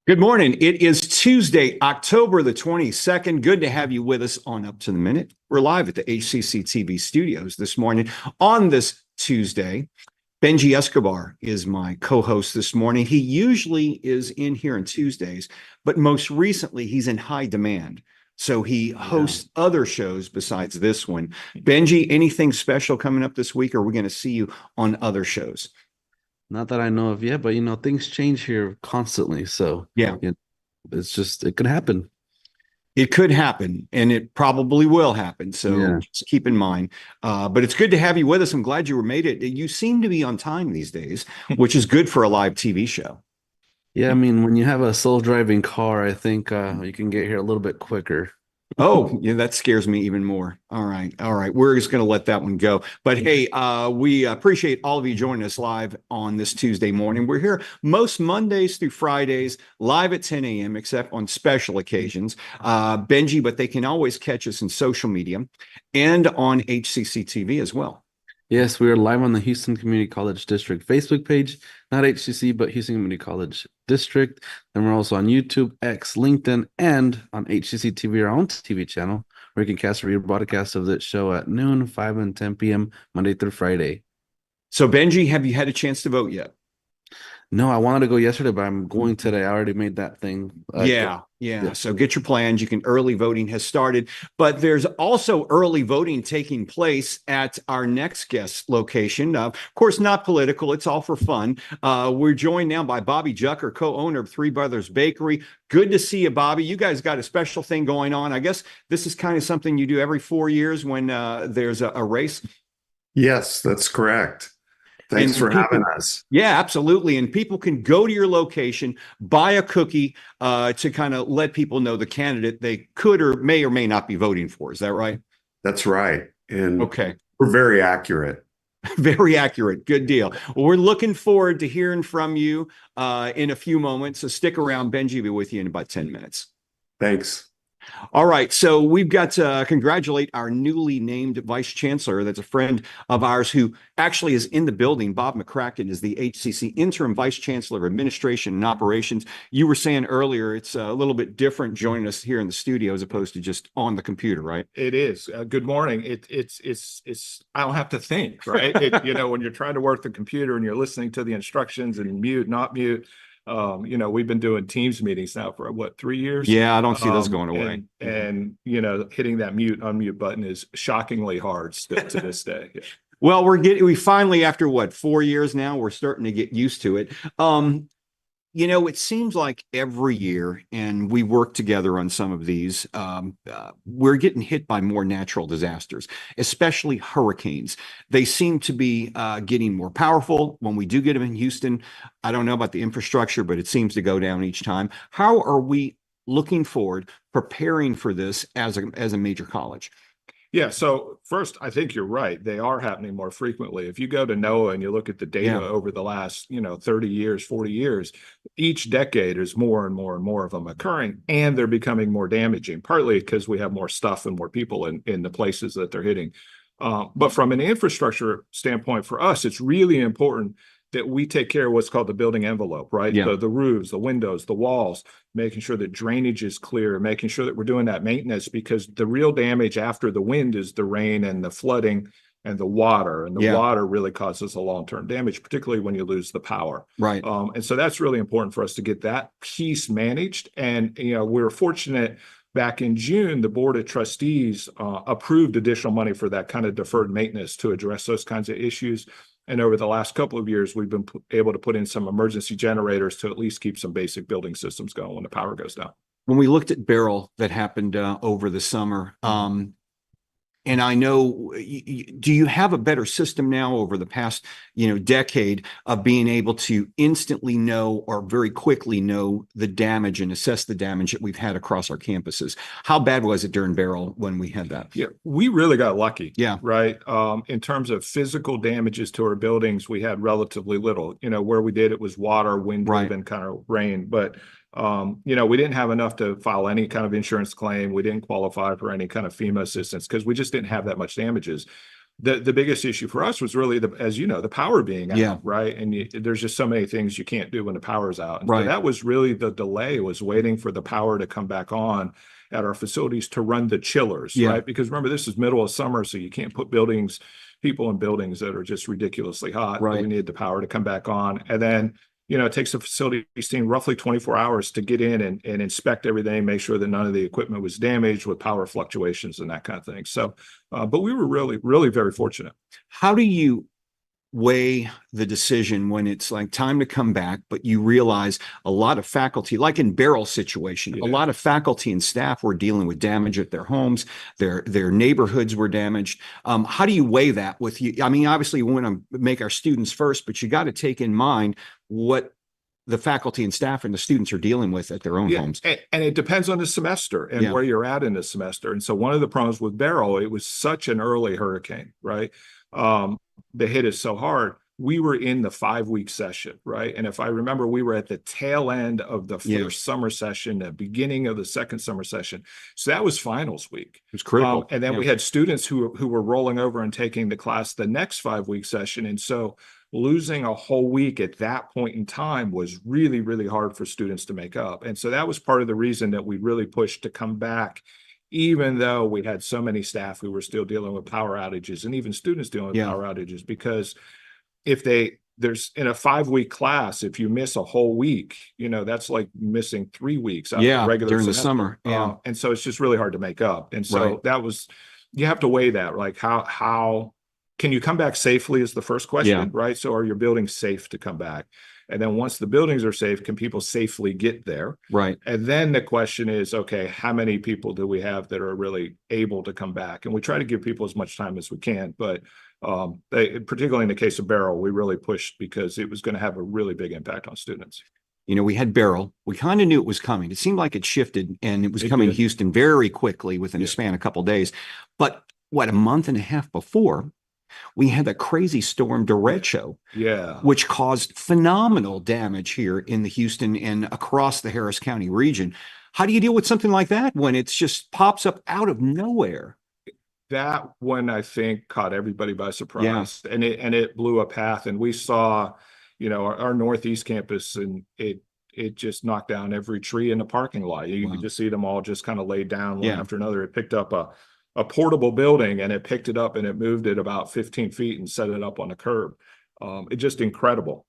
Good morning. It is Tuesday, October the 22nd. Good to have you with us on Up to the Minute. We're live at the HCCTV studios this morning. On this Tuesday, Benji Escobar is my co-host this morning. He usually is in here on Tuesdays, but most recently he's in high demand. So he hosts other shows besides this one. Benji, anything special coming up this week, or are we going to see you on other shows? Not that I know of yet, but things change here constantly. So Yeah. it could happen. It could happen, and it probably will happen. So just keep in mind. But it's good to have you with us. I'm glad you made it. You seem to be on time these days, which is good for a live TV show. Yeah, I mean, when you have a self-driving car, I think you can get here a little bit quicker. Oh, yeah, that scares me even more. All right. All right. We're just going to let that one go. But hey, we appreciate all of you joining us live on this Tuesday morning. We're here most Mondays through Fridays, live at 10 a.m., except on special occasions. Benji, but they can always catch us in social media and on HCCTV as well. Yes, we are live on the Houston Community College District Facebook page, not HCC, but Houston Community College District. And we're also on YouTube, X, LinkedIn, and on HCCTV, our own TV channel, where you can catch a rebroadcast of this show at noon, 5 and 10 p.m., Monday through Friday. So, Benji, have you had a chance to vote yet? No, I wanted to go yesterday, but I'm going today. I already made that thing. Yeah. So get your plans. You can. Early voting has started, but there's also early voting taking place at our next guest location. Of course, not political. It's all for fun. We're joined now by Bobby Jucker, co-owner of Three Brothers Bakery. Good to see you, Bobby. You guys got a special thing going on. I guess this is kind of something you do every 4 years when there's a race. Yes, that's correct. Thanks for having us. Yeah, absolutely. And people can go to your location, buy a cookie to kind of let people know the candidate they could or may not be voting for. Is that right? That's right. And okay, we're very accurate. Very accurate. Good deal. Well, we're looking forward to hearing from you in a few moments. So stick around. Benji will be with you in about 10 minutes. Thanks. All right, so we've got to congratulate our newly named vice chancellor. That's a friend of ours who actually is in the building. Bob McCracken is the HCC interim vice chancellor of administration and operations. You were saying earlier it's a little bit different joining us here in the studio as opposed to just on the computer, right? It is. Good morning. It's. I don't have to think, right? When you're trying to work the computer and you're listening to the instructions and mute, not mute. We've been doing Teams meetings now for 3 years? Yeah, I don't see those going away. And hitting that mute, unmute button is shockingly hard still to this day. Yeah. Well, we finally, after 4 years now, we're starting to get used to it. It seems like every year, and we work together on some of these, we're getting hit by more natural disasters, especially hurricanes. They seem to be getting more powerful. When we do get them in Houston, I don't know about the infrastructure, but it seems to go down each time. How are we looking forward, preparing for this as a major college? Yeah. So first, I think you're right. They are happening more frequently. If you go to NOAA and you look at the data over the last, 30 years, 40 years, each decade is more and more and more of them occurring, and they're becoming more damaging, partly because we have more stuff and more people in the places that they're hitting. But from an infrastructure standpoint, for us, it's really important that we take care of what's called the building envelope, right? Yeah. The roofs, the windows, the walls, making sure that drainage is clear, making sure that we're doing that maintenance, because the real damage after the wind is the rain and the flooding and the water. And the water really causes a long-term damage, particularly when you lose the power. Right. And so that's really important for us to get that piece managed. And, we're fortunate. Back in June, the Board of Trustees approved additional money for that kind of deferred maintenance to address those kinds of issues. And over the last couple of years, we've been able to put in some emergency generators to at least keep some basic building systems going when the power goes down. When we looked at Beryl that happened over the summer, and I know, do you have a better system now over the past, decade of being able to instantly know or very quickly know the damage and assess the damage that we've had across our campuses? How bad was it during Beryl when we had that? Yeah, we really got lucky. Yeah. Right. In terms of physical damages to our buildings, we had relatively little. Where we did, it was water, wind, and kind of rain. But we didn't have enough to file any kind of insurance claim. We didn't qualify for any kind of FEMA assistance because we just didn't have that much damages. the biggest issue for us was really as you know, the power being out, Yeah. right? And there's just so many things you can't do when the power's out. And Right. so that was really the delay, was waiting for the power to come back on at our facilities to run the chillers, Yeah. right? Because remember, this is middle of summer, so you can't put people in buildings that are just ridiculously hot. Right. We needed the power to come back on. And then, it takes a facility team roughly 24 hours to get in and inspect everything, make sure that none of the equipment was damaged with power fluctuations and that kind of thing. So, but we were really, really very fortunate. How do you weigh the decision when it's like time to come back, but you realize a lot of faculty, like in Beryl's situation, Yeah. a lot of faculty and staff were dealing with damage at their homes, their neighborhoods were damaged. How do you weigh that with you? I mean, obviously we want to make our students first, but you got to take in mind what the faculty and staff and the students are dealing with at their own homes. And it depends on the semester and where you're at in the semester. And so one of the problems with Beryl, it was such an early hurricane, right? That hit us so hard. We were in the 5-week session, right? And if I remember, we were at the tail end of the first summer session, the beginning of the second summer session. So that was finals week. It was critical. And then we had students who were rolling over and taking the class the next 5-week session. And so losing a whole week at that point in time was really, really hard for students to make up. And so that was part of the reason that we really pushed to come back, even though we had so many staff who were still dealing with power outages and even students dealing with power outages, because if there's in a 5-week class, if you miss a whole week, that's like missing 3 weeks out of the regular during semester. the summer. And so it's just really hard to make up. And so that was, you have to weigh that, like how can you come back safely is the first question, right? So are your buildings safe to come back? And then once the buildings are safe, can people safely get there? Right. And then the question is, okay, how many people do we have that are really able to come back? And we try to give people as much time as we can, but particularly in the case of Beryl, we really pushed because it was going to have a really big impact on students. We had Beryl. We kind of knew it was coming. It seemed like it shifted and it was coming to Houston very quickly within a span of a couple of days. But a month and a half before, we had that crazy storm derecho, which caused phenomenal damage here in the Houston and across the Harris County region. How do you deal with something like that when it just pops up out of nowhere? That one, I think, caught everybody by surprise, and it blew a path. And we saw, our Northeast campus, and it just knocked down every tree in the parking lot. You could just see them all just kind of laid down one after another. It picked up a portable building, and it picked it up and it moved it about 15 feet and set it up on a curb. It's just incredible.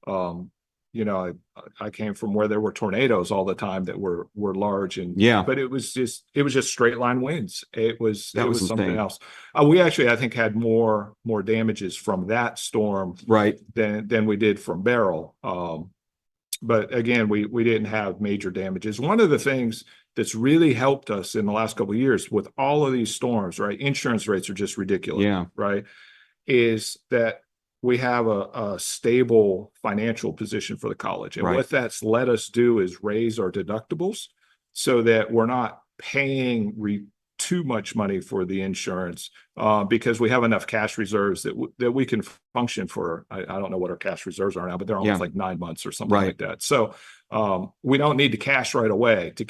I came from where there were tornadoes all the time that were large, and but it was just straight line winds. It was something else. We actually, I think, had more damages from that storm than we did from Beryl. But again, we didn't have major damages. One of the things that's really helped us in the last couple of years with all of these storms, right? Insurance rates are just ridiculous, right? Is that we have a stable financial position for the college. And what that's let us do is raise our deductibles so that we're not paying too much money for the insurance because we have enough cash reserves that we can function for. I don't know what our cash reserves are now, but they're almost like 9 months or something like that. So we don't need the cash right away to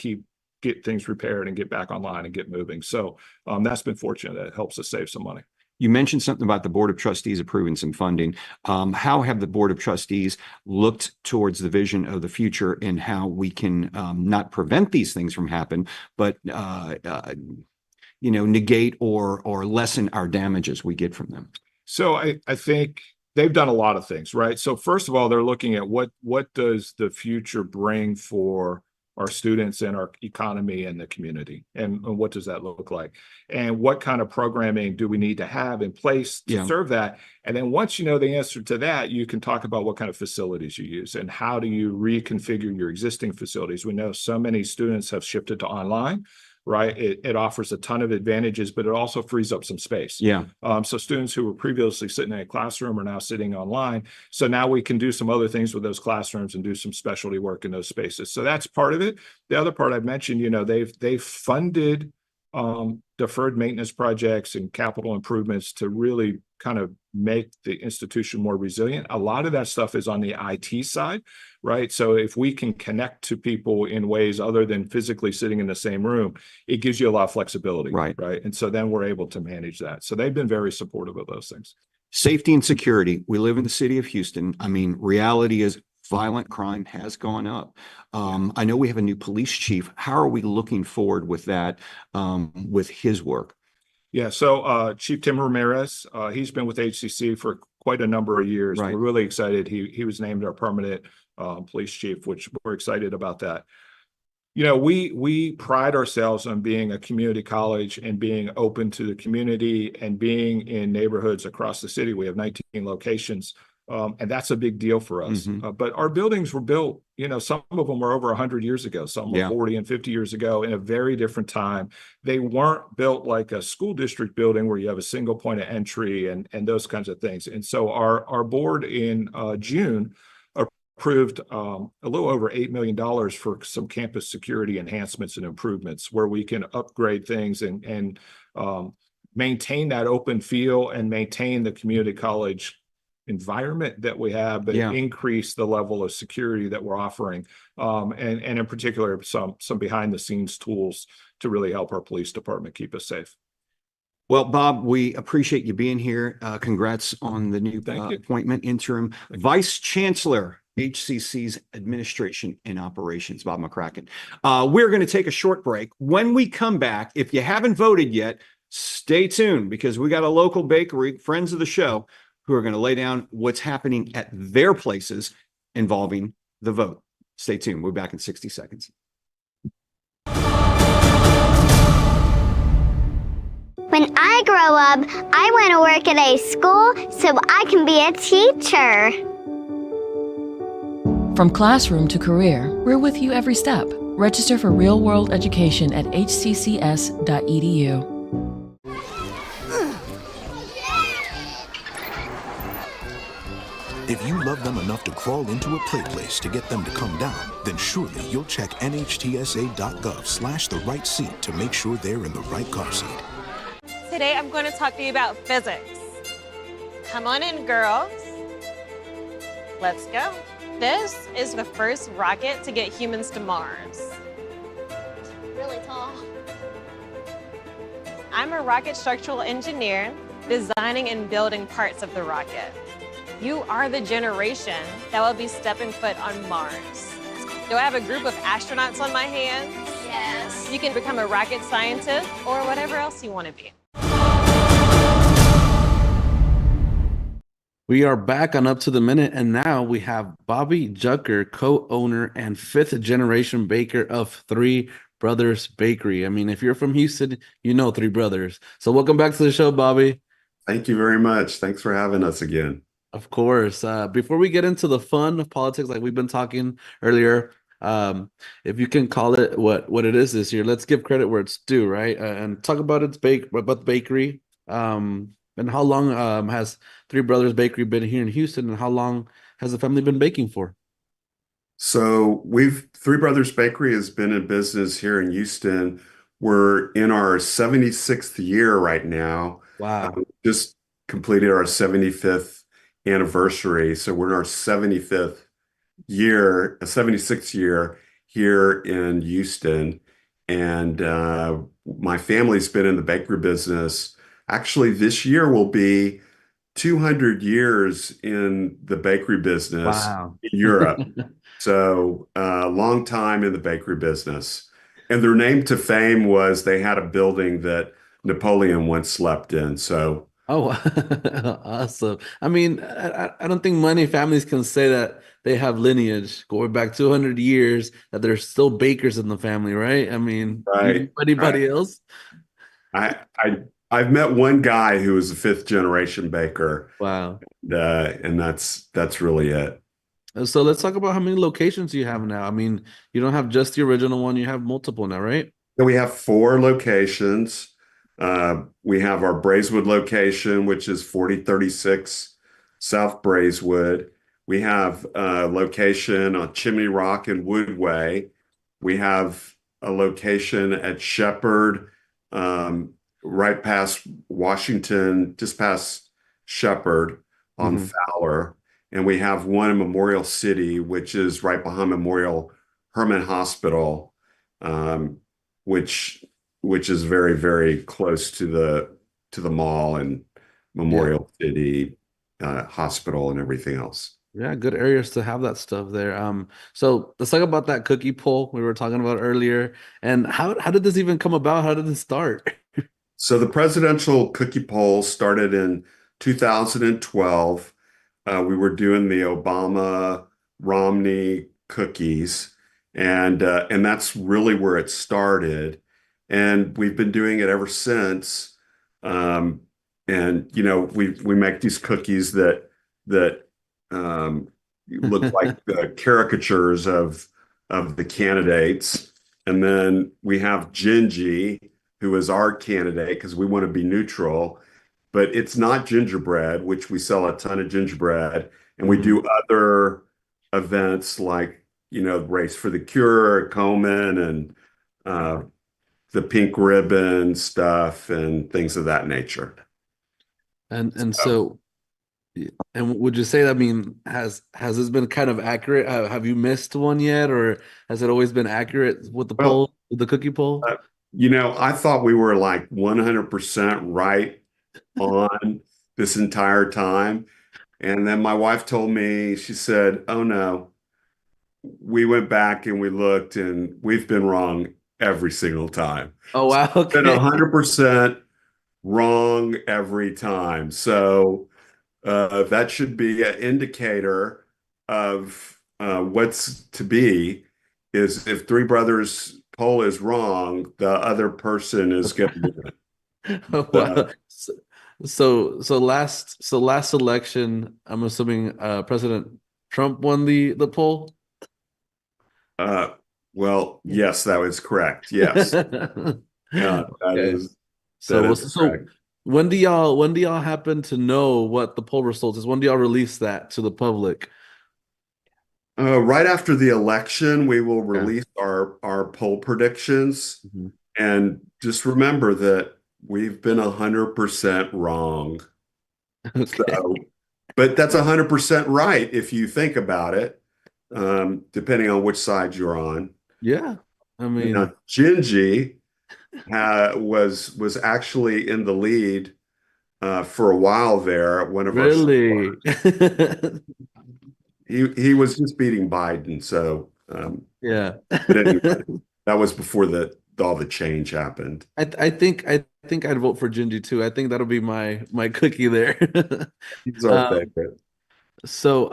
get things repaired and get back online and get moving. So that's been fortunate. That helps us save some money. You mentioned something about the Board of Trustees approving some funding. How have the Board of Trustees looked towards the vision of the future and how we can not prevent these things from happening, but negate or lessen our damages we get from them? So I think they've done a lot of things, right? So first of all, they're looking at what does the future bring for our students and our economy and the community, and what does that look like, and what kind of programming do we need to have in place to serve that? And then once you know the answer to that, you can talk about what kind of facilities you use and how do you reconfigure your existing facilities. We know so many students have shifted to online, right? It offers a ton of advantages, but it also frees up some space. So students who were previously sitting in a classroom are now sitting online. So now we can do some other things with those classrooms and do some specialty work in those spaces. So that's part of it. The other part I've mentioned, they've funded deferred maintenance projects and capital improvements to really kind of make the institution more resilient. A lot of that stuff is on the IT side, right? So if we can connect to people in ways other than physically sitting in the same room, it gives you a lot of flexibility, Right. right? And so then we're able to manage that. So they've been very supportive of those things. Safety and security. We live in the city of Houston. I mean, reality is violent crime has gone up. I know we have a new police chief. How are we looking forward with that, with his work? Yeah, so Chief Tim Ramirez, he's been with HCC for quite a number of years. Right. We're really excited. He was named our permanent police chief, which we're excited about that. You know, we pride ourselves on being a community college and being open to the community and being in neighborhoods across the city. We have 19 locations, and that's a big deal for us. But our buildings were built, you know, some of them were over 100 years ago, some were 40 and 50 years ago in a very different time. They weren't built like a school district building where you have a single point of entry and those kinds of things. And so our board in June approved a little over $8 million for some campus security enhancements and improvements where we can upgrade things and maintain that open feel and maintain the community college environment that we have, but increase the level of security that we're offering. And in particular, some behind the scenes tools to really help our police department keep us safe. Well, Bob, we appreciate you being here. Congrats on the new appointment, interim vice chancellor, HCC's administration and operations, Bob McCracken. We're going to take a short break. When we come back, if you haven't voted yet, stay tuned because we got a local bakery, friends of the show, who are going to lay down what's happening at their places involving the vote. Stay tuned. We're back in 60 seconds. When I grow up, I want to work at a school so I can be a teacher. From classroom to career, we're with you every step. Register for real-world education at hccs.edu. If you love them enough to crawl into a play place to get them to come down, then surely you'll check nhtsa.gov/the right seat to make sure they're in the right car seat. Today I'm going to talk to you about physics. Come on in, girls. Let's go. This is the first rocket to get humans to Mars. Really tall. I'm a rocket structural engineer designing and building parts of the rocket. You are the generation that will be stepping foot on Mars. Do I have a group of astronauts on my hands? Yes. You can become a rocket scientist or whatever else you want to be. We are back on Up to the Minute, and now we have Bobby Jucker, co-owner and fifth generation baker of Three Brothers Bakery. I mean, if you're from Houston, you know Three Brothers. So welcome back to the show, Bobby. Thank you very much. Thanks for having us again. Of course. Before we get into the fun of politics, like we've been talking earlier, if you can call it what it is this year, let's give credit where it's due, right? And talk about about the bakery. And how long has Three Brothers Bakery been here in Houston, and how long has the family been baking for? So Three Brothers Bakery has been in business here in Houston. We're in our 76th year right now. Wow. Just completed our 75th anniversary. So we're in our 76th year here in Houston. And my family's been in the bakery business. Actually, this year will be 200 years in the bakery business in Europe. So long time in the bakery business. And their name to fame was they had a building that Napoleon once slept in. So awesome. I mean, I don't think many families can say that they have lineage going back 200 years, that there's still bakers in the family, right? I mean, anybody else? I've met one guy who was a fifth generation baker. Wow. And that's really it. So let's talk about how many locations you have now. I mean, you don't have just the original one, you have multiple now, right? We have 4 locations. We have our Braeswood location, which is 4036 South Braeswood. We have a location on Chimney Rock and Woodway. We have a location at Shepherd right past Washington, just past Shepherd on Mhm. Fowler. And we have one in Memorial City, which is right behind Memorial Hermann Hospital, um, which which is very, very close to the mall and Yeah. Memorial City Hospital and everything else. Yeah, good areas to have that stuff there. So let's talk about that cookie poll we were talking about earlier. And how did this even come about? How did this start? So the presidential cookie poll started in 2012. We were doing the Obama Romney cookies, and that's really where it started. And we've been doing it ever since. Um, and we make these cookies that look like the caricatures of the candidates. And then we have Gingy, who is our candidate because we want to be neutral, but it's not gingerbread, which we sell a ton of gingerbread. And we do other events like, Race for the Cure, Komen, and uh, the pink ribbon stuff and things of that nature. And So, so and would you say that, I mean, has this been kind of accurate? Have you missed one yet, or has it always been accurate with the well, poll, with the cookie poll? uh, I thought we were like 100% right on this entire time. And then my wife told me, she said, "Oh no, we went back and we looked and we've been wrong every single time. Oh So wow, we've been okay. 100% wrong every time." So that should be an indicator of what's to be is if Three Brothers poll is wrong, the other person is going to win. Oh, Uh, wow. So last election, I'm assuming President Trump won the poll. uh, well, yes, that is correct. Yes. Yeah, Okay. that So is so correct. when do y'all happen to know what the poll results is? When do y'all release that to the public? Right after the election, we will Yeah. release our poll predictions. Mhm. And just remember that we've been 100% wrong. Okay. So, but that's 100% right if you think about it, depending on which side you're on. Yeah. I mean, Gingy was actually in the lead for a while there. One of our really? he was just beating Biden. So, Yeah. but anyway, that was before all the change happened. I think I'd vote for Gingy too. I think that'll be my cookie there. He's our Um, favorite. so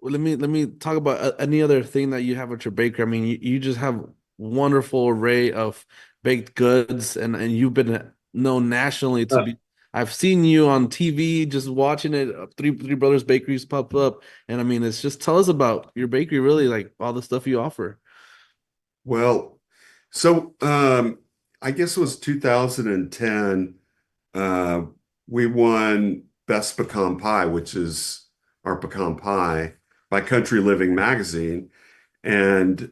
let me talk about any other thing that you have at your bakery. I mean, you just have wonderful array of baked goods, and you've been known nationally to Uh, be. I've seen you on TV just watching it. Three Brothers Bakeries pop up, and I mean, it's just tell us about your bakery, really, like all the stuff you offer. well, so I guess it was 2010. Uh, we won Best Pecan Pie, which is our pecan pie by Country Living Magazine. And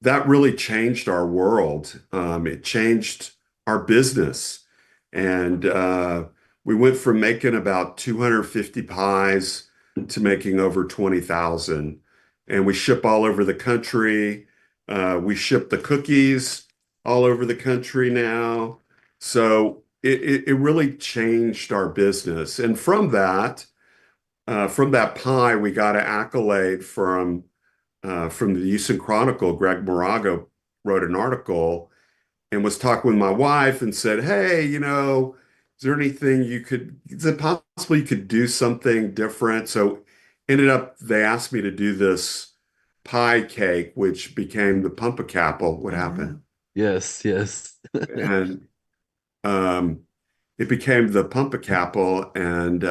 that really changed our world. It changed our business. And we went from making about 250 pies to making over 20,000. And we ship all over the country. We ship the cookies all over the country now. So it really changed our business. And from that pie, we got an accolade from the Houston Chronicle. Greg Morago wrote an article and was talking with my wife and said, "Hey, is there anything is it possible you could do something different?" So they asked me to do this pie cake, which became the Pumpacapple. What happened? Yes, yes. And um, it became the Pumpacapple, and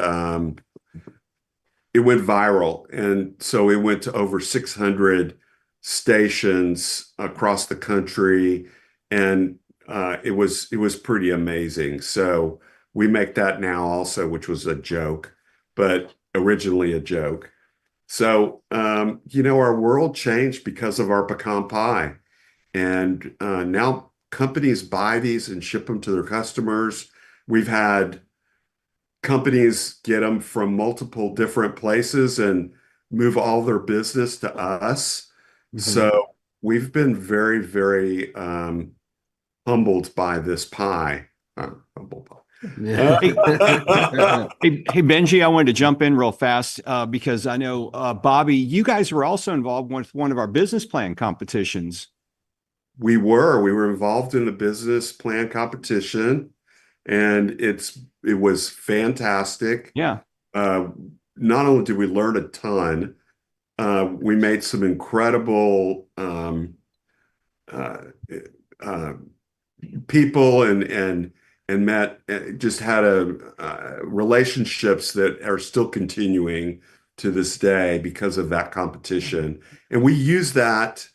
it went viral. And so it went to over 600 stations across the country, and it was pretty amazing. So we make that now also, which was a joke, but originally a joke. So our world changed because of our pecan pie, and now companies buy these and ship them to their customers. We've had companies get them from multiple different places and move all their business to us. So we've been very, very humbled by this pie. Humbled by. Yeah. Hey, Benji, I wanted to jump in real fast because I know, Bobby, you guys were also involved with one of our business plan competitions. We were involved in the business plan competition, and it was fantastic. Yeah. Not only did we learn a ton, we made some incredible people and met, just had relationships that are still continuing to this day because of that competition. And we use that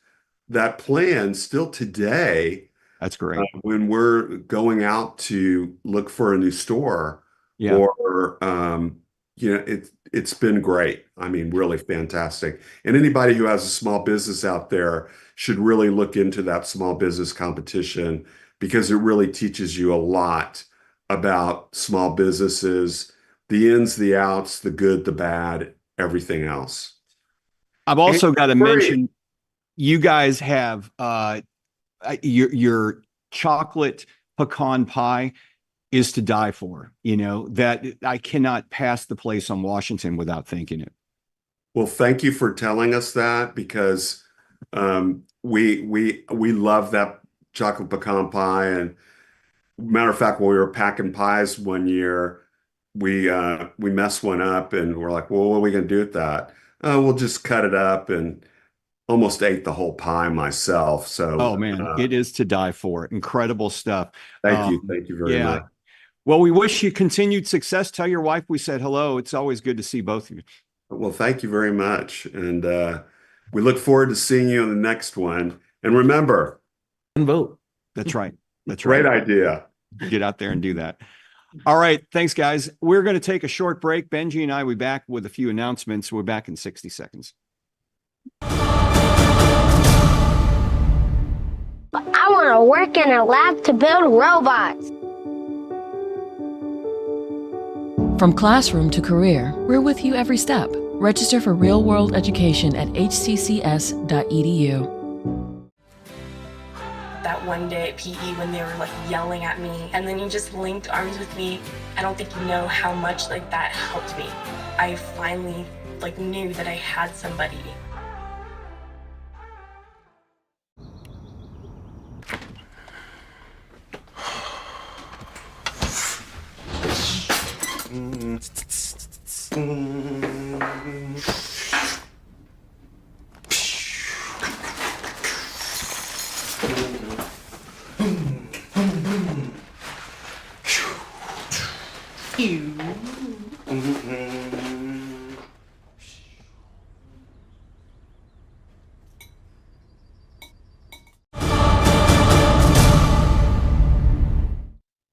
plan still today. That's great. When we're going out to look for a new store, Yeah. or it's been great. I mean, really fantastic. And anybody who has a small business out there should really look into that small business competition, because it really teaches you a lot about small businesses, the ins, the outs, the good, the bad, everything else. I've also got to mention, you guys have your chocolate pecan pie is to die for. That I cannot pass the place on Washington without thanking it. Well, thank you for telling us that, because we love that chocolate pecan pie. And matter of fact, when we were packing pies one year, we messed one up, and we're like, well, what are we going to do with that? We'll just cut it up, and almost ate the whole pie myself. So, oh man, it is to die for. Incredible stuff. Thank you very much. Well, we wish you continued success. Tell your wife we said hello. It's always good to see both of you. Well, thank you very much, and we look forward to seeing you on the next one. And remember, and vote. That's right. That's great right. idea. Get out there and do that. All right. Thanks, guys. We're going to take a short break. Benji and I will be back with a few announcements. We're back in 60 seconds. I want to work in a lab to build robots. From classroom to career, we're with you every step. Register for real-world education at hccs.edu. That one day at PE when they were like yelling at me, and then you just linked arms with me. I don't think you know how much that helped me. I finally knew that I had somebody.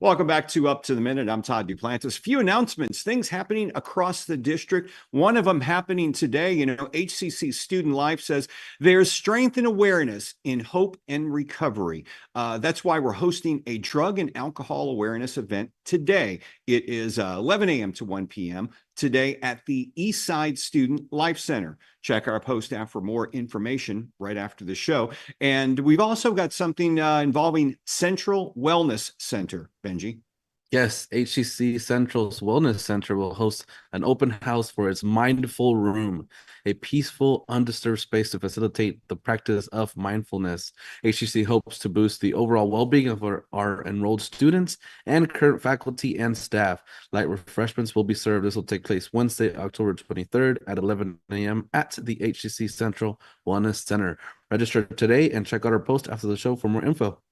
Welcome back to Up to the Minute. I'm Todd Duplantis. A few announcements, things happening across the district. One of them happening today. HCC Student Life says there's strength and awareness in hope and recovery. That's why we're hosting a drug and alcohol awareness event today. It is 11 a.m. to 1 p.m. today at the Eastside Student Life Center. Check our post out for more information right after the show. And we've also got something involving Central Wellness Center, Benji. Yes, HCC Central's Wellness Center will host an open house for its Mindful Room, a peaceful, undisturbed space to facilitate the practice of mindfulness. HCC hopes to boost the overall well-being of our enrolled students and current faculty and staff. Light refreshments will be served. This will take place Wednesday, October 23rd at 11 a.m. at the HCC Central Wellness Center. Register today and check out our post after the show for more info.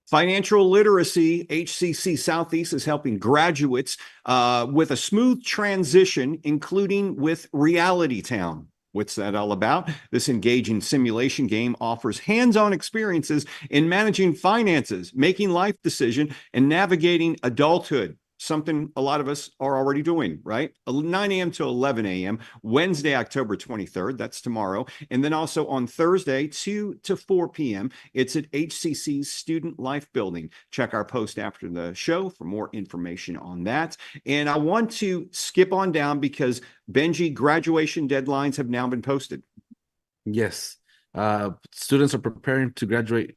Financial literacy. HCC Southeast is helping graduates with a smooth transition, including with Reality Town. What's that all about? This engaging simulation game offers hands-on experiences in managing finances, making life decisions, and navigating adulthood. something a lot of us are already doing, right? 9 a.m. to 11 a.m., Wednesday, October 23rd. That's tomorrow. And then also on Thursday, 2 to 4 p.m., it's at HCC's Student Life Building. Check our post after the show for more information on that. And I want to skip on down because Benji, graduation deadlines have now been posted. Yes. Students are preparing to graduate.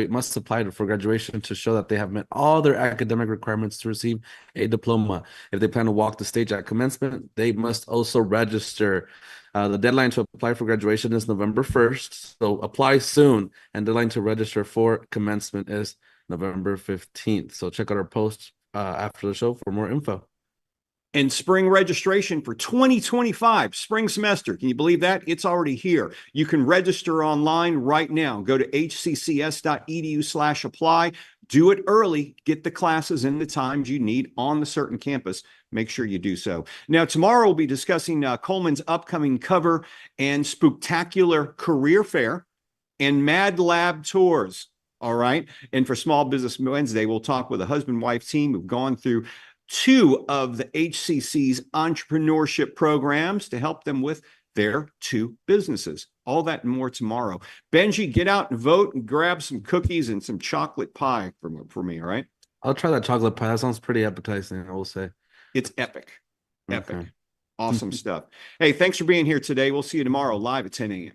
Must apply for graduation to show that they have met all their academic requirements to receive a diploma. If they plan to walk the stage at commencement, they must also register. The deadline to apply for graduation is November 1st, so apply soon. And deadline to register for commencement is November 15th. So check out our post after the show for more info. And spring registration for 2025 spring semester. Can you believe that? It's already here. You can register online right now. Go to hccs.edu/apply. Do it early. Get the classes in the times you need on the certain campus. Make sure you do so. Now, tomorrow we'll be discussing Coleman's upcoming cover and spooktacular career fair and Mad Lab tours. All right. And for Small Business Wednesday, we'll talk with a husband-wife team who've gone through 2 of the HCC's entrepreneurship programs to help them with their 2 businesses. All that and more tomorrow. Benji, get out and vote and grab some cookies and some chocolate pie for me, all right? I'll try that chocolate pie. That sounds pretty appetizing, I will say. It's epic. Epic. Okay. Awesome stuff. Hey, thanks for being here today. We'll see you tomorrow live at 10 a.m.